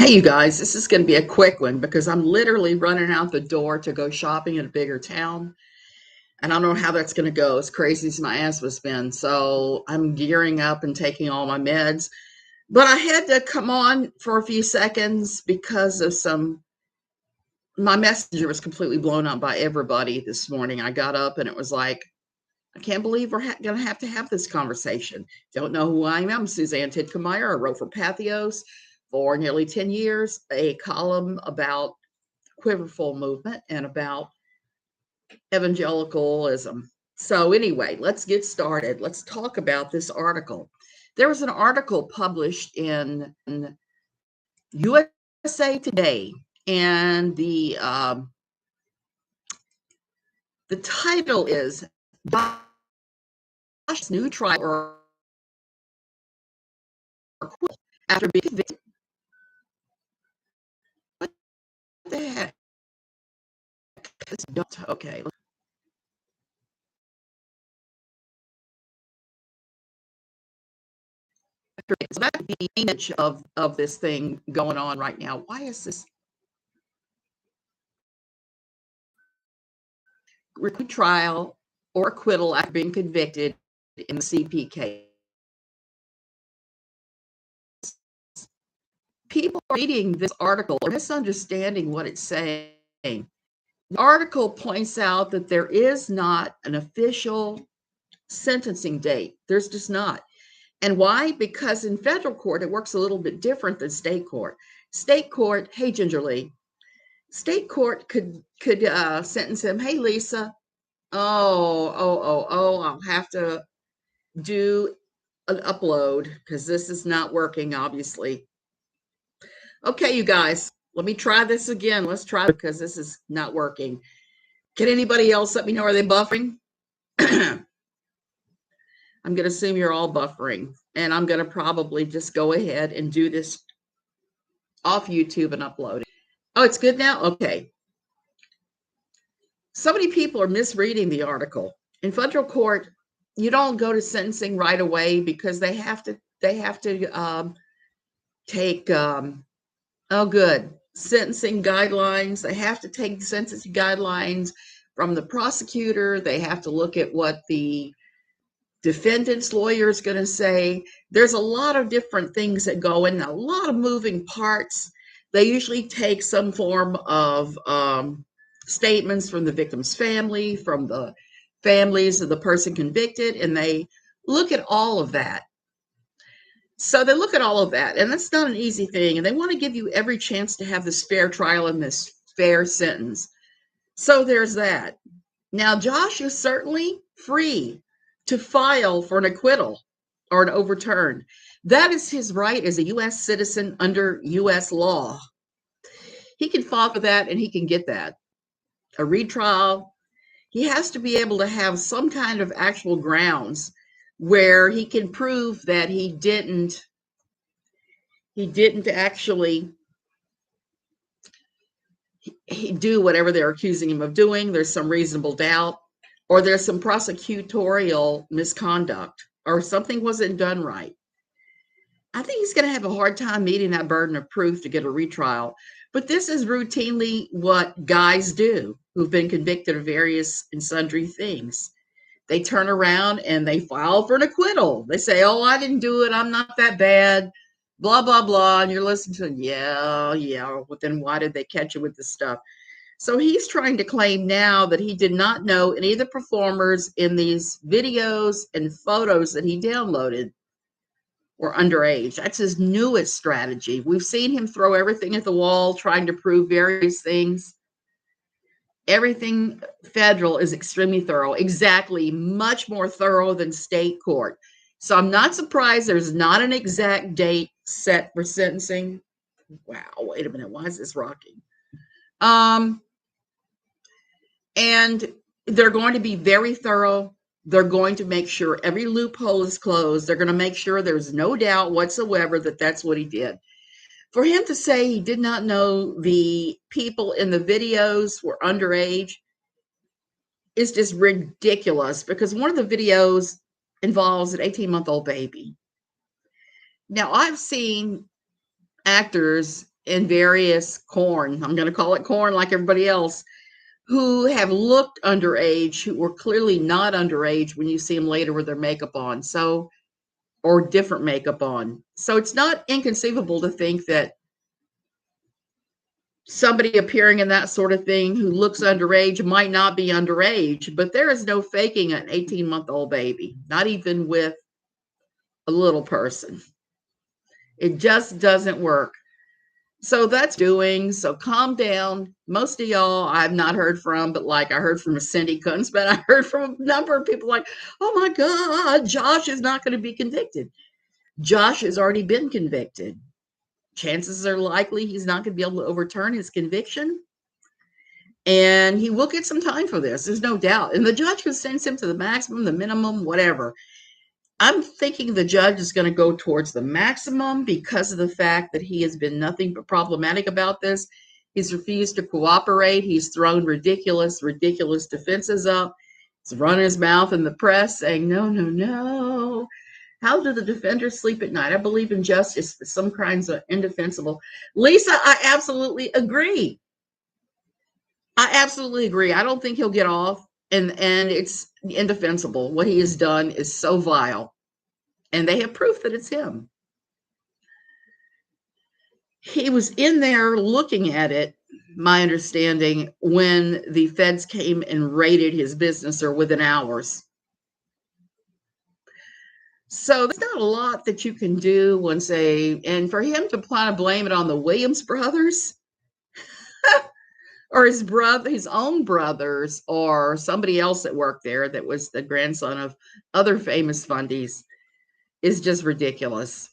Hey, you guys, this is going to be a quick one because I'm literally running out the door to go shopping in a bigger town. And I don't know how that's going to go, as crazy as my asthma's been. So I'm gearing up and taking all my meds. But I had to come on for a few seconds because of my messenger was completely blown up by everybody this morning. I got up and it was like, I can't believe we're going to have this conversation. Don't know who I am. I'm Suzanne Tidkemeyer. I wrote for Pathos for nearly 10 years, a column about Quiverful movement and about evangelicalism. So anyway, let's get started. Let's talk about this article. There was an article published in USA Today, and the title is Josh's new trial or acquittal after being convicted. What the heck? Okay. So that's the image of this thing going on right now. Why is this trial or acquittal after being convicted in the CP case? People reading this article are misunderstanding what it's saying. The article points out that there is not an official sentencing date. There's just not. And why? Because in federal court, it works a little bit different than state court. State court, hey, Gingerly, state court could sentence him, hey, Lisa, I'll have to do an upload because this is not working, obviously. Okay, you guys, let me try this again. Let's try it because this is not working. Can anybody else let me know? Are they buffering? I'm going to assume you're all buffering, and I'm going to probably just go ahead and do this off YouTube and upload it. Oh, it's good now? Okay. So many people are misreading the article. In federal court, you don't go to sentencing right away because they have to take sentencing guidelines. They have to take sentencing guidelines from the prosecutor. They have to look at what the defendant's lawyer is going to say. There's a lot of different things that go in, a lot of moving parts. They usually take some form of statements from the victim's family, from the families of the person convicted, and they look at all of that. So they look at all of that, and that's not an easy thing, and they want to give you every chance to have this fair trial and this fair sentence. So there's that. Now, Josh is certainly free to file for an acquittal or an overturn. That is his right as a U.S. citizen under U.S. law. He can file for that, and he can get that. A retrial, he has to be able to have some kind of actual grounds where he can prove that he didn't actually do whatever they're accusing him of doing. There's some reasonable doubt, or there's some prosecutorial misconduct, or something wasn't done right. I think he's going to have a hard time meeting that burden of proof to get a retrial. But this is routinely what guys do who've been convicted of various and sundry things. They turn around and they file for an acquittal. They say, oh, I didn't do it. I'm not that bad. Blah, blah, blah. And you're listening to, yeah. Well, then why did they catch you with this stuff? So he's trying to claim now that he did not know any of the performers in these videos and photos that he downloaded were underage. That's his newest strategy. We've seen him throw everything at the wall, trying to prove various things. Everything federal is extremely thorough, exactly, much more thorough than state court. So I'm not surprised there's not an exact date set for sentencing. Wow, wait a minute, why is this rocking? And they're going to be very thorough. They're going to make sure every loophole is closed. They're going to make sure there's no doubt whatsoever that that's what he did. For him to say he did not know the people in the videos were underage is just ridiculous, because one of the videos involves an 18-month-old baby. Now, I've seen actors and various corn, I'm going to call it corn like everybody else, who have looked underage, who were clearly not underage when you see them later with their makeup on. So, or different makeup on. So it's not inconceivable to think that somebody appearing in that sort of thing who looks underage might not be underage, but there is no faking an 18-month-old baby, not even with a little person. It just doesn't work. So that's doing. So calm down. Most of y'all I've not heard from, but like I heard from Cindy Kunzman, I heard from a number of people like, oh my God, Josh is not going to be convicted. Josh has already been convicted. Chances are likely he's not going to be able to overturn his conviction. And he will get some time for this. There's no doubt. And the judge can sentence him to the maximum, the minimum, whatever. I'm thinking the judge is going to go towards the maximum because of the fact that he has been nothing but problematic about this. He's refused to cooperate. He's thrown ridiculous defenses up. He's run his mouth in the press saying, no, no, no. How do the defenders sleep at night? I believe in justice, but some crimes are indefensible. Lisa, I absolutely agree. I don't think he'll get off. And it's indefensible. What he has done is so vile. And they have proof that it's him. He was in there looking at it, my understanding, when the feds came and raided his business, or within hours. So there's not a lot that you can do once and for him to kind of blame it on the Williams brothers or his own brothers, or somebody else that worked there that was the grandson of other famous fundies, is just ridiculous.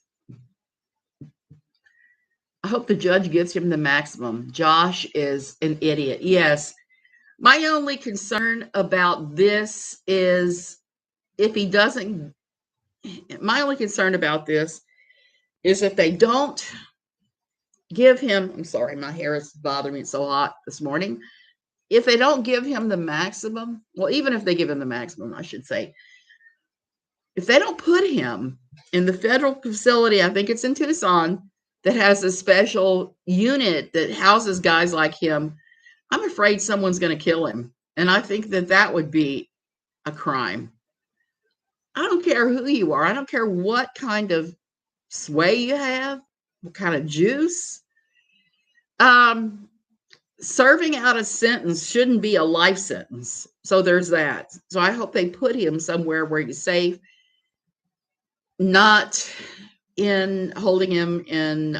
I hope the judge gives him the maximum. Josh is an idiot. Yes. My only concern about this is if they don't give him, I'm sorry, my hair is bothering me, it's so hot this morning. If they don't give him the maximum, well, even if they give him the maximum, I should say, if they don't put him in the federal facility, I think it's in Tucson, that has a special unit that houses guys like him, I'm afraid someone's going to kill him. And I think that would be a crime. I don't care who you are. I don't care what kind of sway you have, what kind of juice. Serving out a sentence shouldn't be a life sentence. So there's that. So I hope they put him somewhere where he's safe, not in holding him in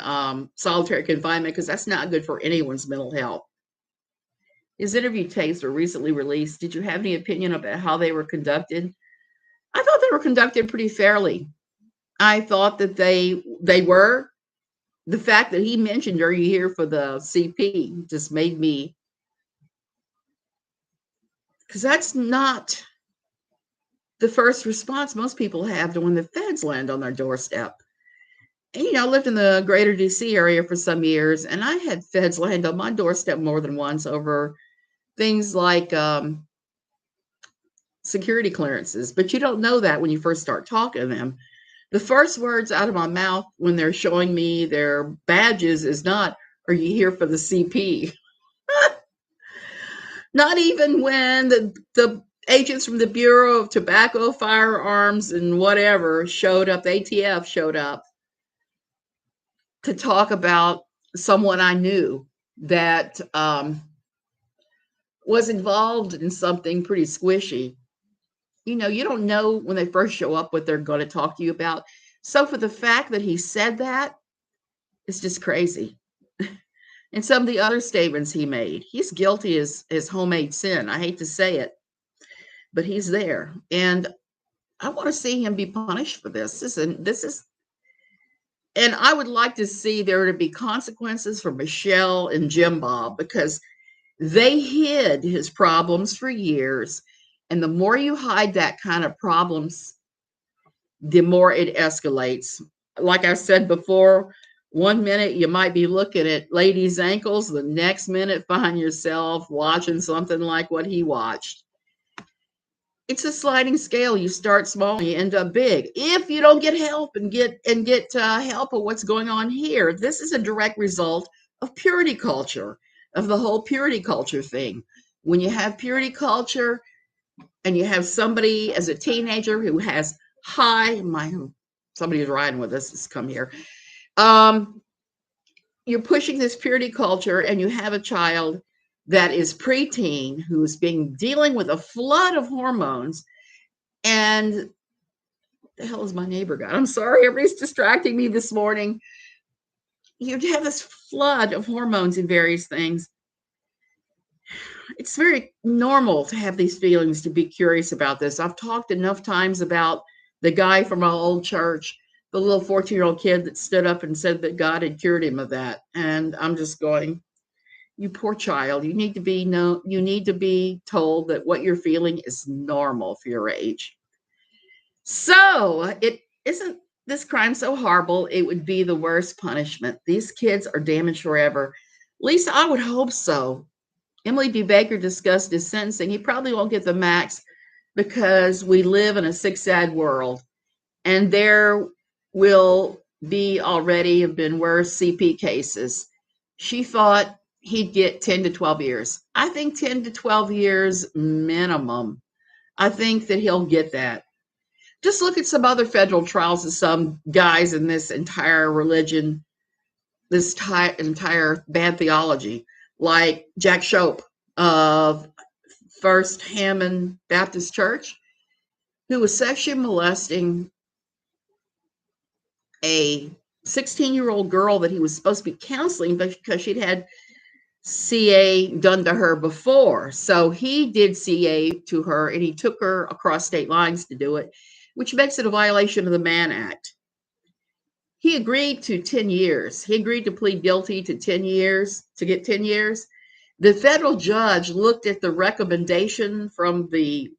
solitary confinement, because that's not good for anyone's mental health. His interview tapes were recently released. Did you have any opinion about how they were conducted? I thought they were conducted pretty fairly. I thought that they were. The fact that he mentioned, are you here for the CP, just made me, because that's not the first response most people have to when the feds land on their doorstep. And, I lived in the greater DC area for some years, and I had feds land on my doorstep more than once over things like security clearances. But you don't know that when you first start talking to them. The first words out of my mouth when they're showing me their badges is not, are you here for the CP? Not even when the agents from the Bureau of Tobacco, Firearms, and whatever showed up, the ATF showed up to talk about someone I knew that was involved in something pretty squishy. You don't know when they first show up what they're going to talk to you about. So for the fact that he said that, it's just crazy. And some of the other statements he made, he's guilty as homemade sin. I hate to say it, but he's there. And I want to see him be punished for this. And I would like to see there to be consequences for Michelle and Jim Bob, because they hid his problems for years. And the more you hide that kind of problems, the more it escalates. Like I said before, 1 minute you might be looking at ladies' ankles, the next minute find yourself watching something like what he watched. It's a sliding scale. You start small and you end up big. If you don't get help and get help of what's going on here, this is a direct result of purity culture, of the whole purity culture thing. When you have purity culture and you have somebody as a teenager who has somebody who's riding with us has come here. You're pushing this purity culture and you have a child that is preteen who's dealing with a flood of hormones. And the hell is my neighbor got? I'm sorry, everybody's distracting me this morning. You have this flood of hormones in various things. It's very normal to have these feelings, to be curious about this. I've talked enough times about the guy from our old church, the little 14-year-old kid that stood up and said that God had cured him of that. And I'm just going, you poor child, you need to be told that what you're feeling is normal for your age. So it isn't this crime so horrible, it would be the worst punishment. These kids are damaged forever. Lisa, I would hope so. Emily B. Baker discussed his sentencing. He probably won't get the max because we live in a sick, sad world. And there will already have been worse CP cases. She thought he'd get 10 to 12 years. I think 10 to 12 years minimum. I think that he'll get that. Just look at some other federal trials of some guys in this entire religion, this entire bad theology, like Jack Shope of First Hammond Baptist Church, who was sexually molesting a 16-year-old girl that he was supposed to be counseling because she'd had CA done to her before. So he did CA to her and he took her across state lines to do it, which makes it a violation of the Mann Act. He agreed to 10 years. He agreed to plead guilty to 10 years, to get 10 years. The federal judge looked at the recommendation from the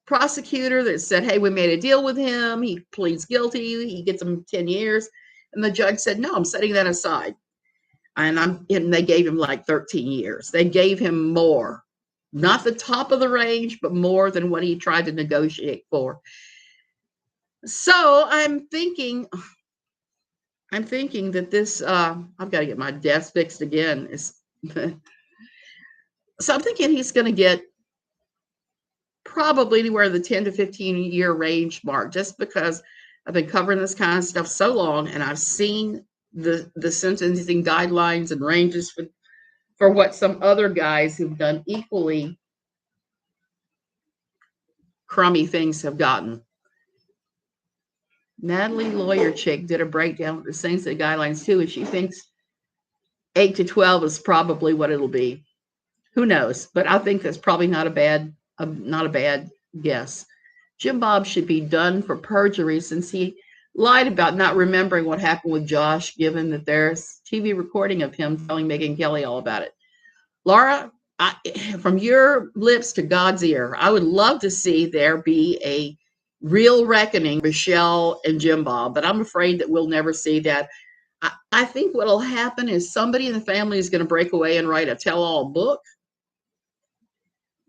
prosecutor that said, hey, we made a deal with him. He pleads guilty. He gets him 10 years. And the judge said, no, I'm setting that aside. And they gave him like 13 years. They gave him more, not the top of the range, but more than what he tried to negotiate for. So I'm thinking that this, I've got to get my desk fixed again. So I'm thinking he's going to get probably anywhere in the 10 to 15 year range mark, just because I've been covering this kind of stuff so long and I've seen the sentencing guidelines and ranges for what some other guys who've done equally crummy things have gotten. Natalie Lawyer Chick did a breakdown of the sentencing guidelines too, and she thinks 8 to 12 is probably what it'll be. Who knows? But I think that's probably not a bad guess. Jim Bob should be done for perjury since he lied about not remembering what happened with Josh, given that there's TV recording of him telling Megyn Kelly all about it. Laura, from your lips to God's ear, I would love to see there be a real reckoning, Michelle and Jim Bob, but I'm afraid that we'll never see that. I think what'll happen is somebody in the family is going to break away and write a tell-all book.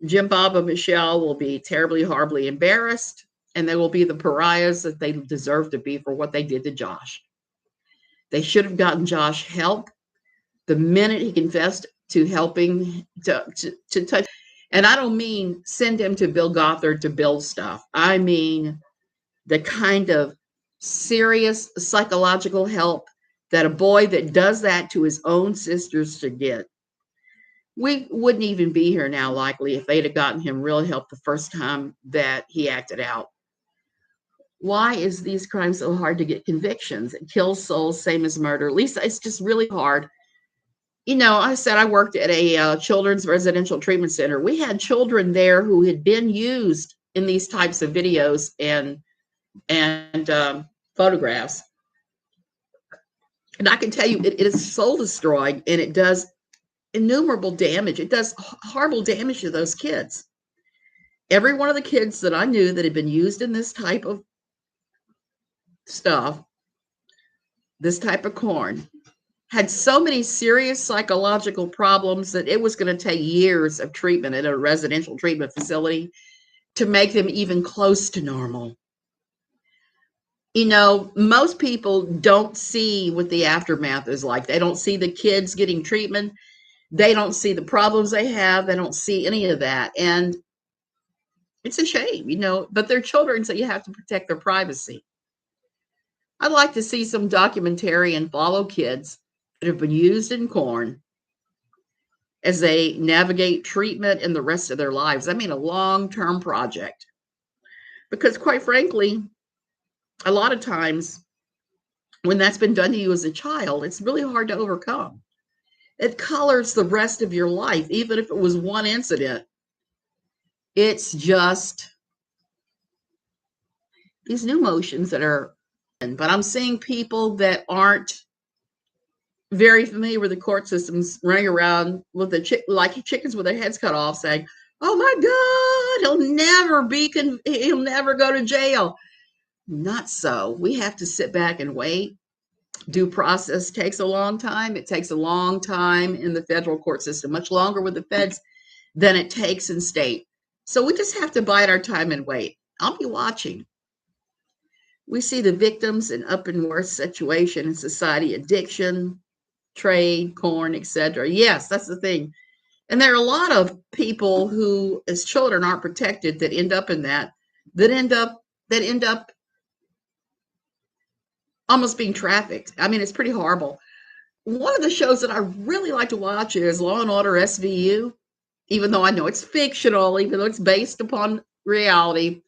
Jim Bob and Michelle will be terribly, horribly embarrassed, and they will be the pariahs that they deserve to be for what they did to Josh. They should have gotten Josh help the minute he confessed to helping to touch. And I don't mean send him to Bill Gothard to build stuff. I mean the kind of serious psychological help that a boy that does that to his own sisters should get. We wouldn't even be here now, likely, if they'd have gotten him real help the first time that he acted out. Why is these crimes so hard to get convictions? It kills souls, same as murder. Lisa, it's just really hard. You know, I said I worked at a children's residential treatment center. We had children there who had been used in these types of videos and photographs. And I can tell you, it is soul destroying, and it does innumerable damage. It does horrible damage to those kids. Every one of the kids that I knew that had been used in this type of stuff, this type of corn, had so many serious psychological problems that it was going to take years of treatment at a residential treatment facility to make them even close to normal. Most people don't see what the aftermath is like. They don't see the kids getting treatment. They don't see the problems they have. They don't see any of that. And it's a shame, but they're children, so you have to protect their privacy. I'd like to see some documentary and follow kids that have been used in corn as they navigate treatment and the rest of their lives. I mean, a long-term project. Because quite frankly, a lot of times when that's been done to you as a child, it's really hard to overcome. It colors the rest of your life, even if it was one incident. It's just these new motions that are, but I'm seeing people that aren't very familiar with the court systems running around with like chickens with their heads cut off, saying, "Oh my God, he'll never go to jail." Not so. We have to sit back and wait. Due process takes a long time. It takes a long time in the federal court system, much longer with the feds than it takes in state. So we just have to bide our time and wait. I'll be watching. We see the victims in up and worse situation in society, addiction, trade, corn, etc. Yes, that's the thing. And there are a lot of people who, as children, aren't protected that end up in that end up almost being trafficked. I mean, it's pretty horrible. One of the shows that I really like to watch is Law and Order SVU, even though I know it's fictional, even though it's based upon reality.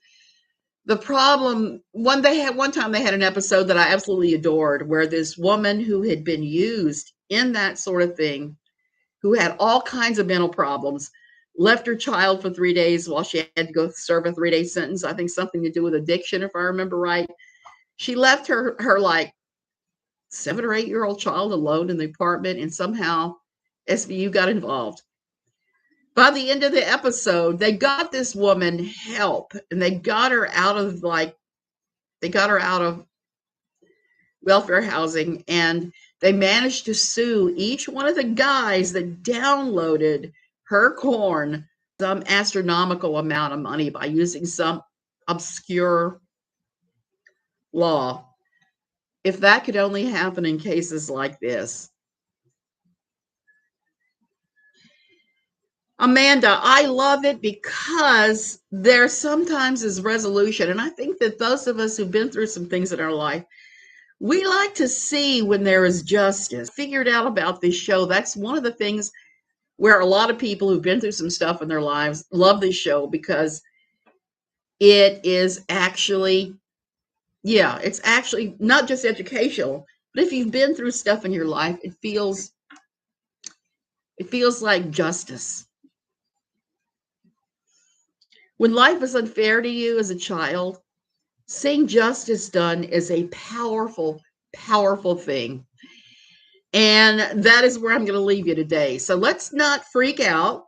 The problem, one time they had an episode that I absolutely adored, where this woman who had been used in that sort of thing, who had all kinds of mental problems, left her child for 3 days while she had to go serve a 3-day sentence. I think something to do with addiction, if I remember right. She left her like 7 or 8-year-old child alone in the apartment, and somehow SVU got involved. By the end of the episode, they got this woman help, and they got her out of welfare housing, and they managed to sue each one of the guys that downloaded her corn some astronomical amount of money by using some obscure law. If that could only happen in cases like this. Amanda, I love it because there sometimes is resolution. And I think that those of us who've been through some things in our life, we like to see when there is justice. Figured out about this show. That's one of the things where a lot of people who've been through some stuff in their lives love this show, because it is actually, it's actually not just educational, but if you've been through stuff in your life, it feels like justice. When life is unfair to you as a child, seeing justice done is a powerful, powerful thing. And that is where I'm going to leave you today. So let's not freak out.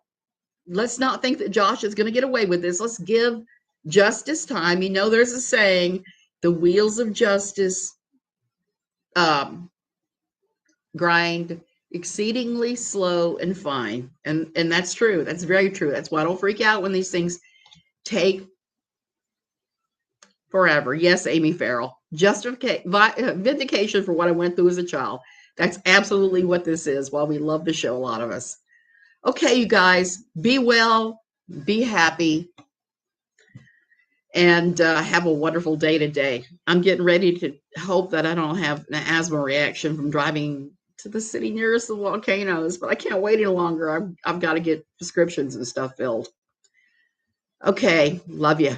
Let's not think that Josh is going to get away with this. Let's give justice time. There's a saying, the wheels of justice grind exceedingly slow and fine. And that's true. That's very true. That's why I don't freak out when these things take forever. Yes, Amy Farrell. Vindication for what I went through as a child. That's absolutely what this is. While we love the show, a lot of us. Okay, you guys, be well, be happy, and have a wonderful day today. I'm getting ready to hope that I don't have an asthma reaction from driving to the city nearest the volcanoes, but I can't wait any longer. I've got to get prescriptions and stuff filled. Okay, love you.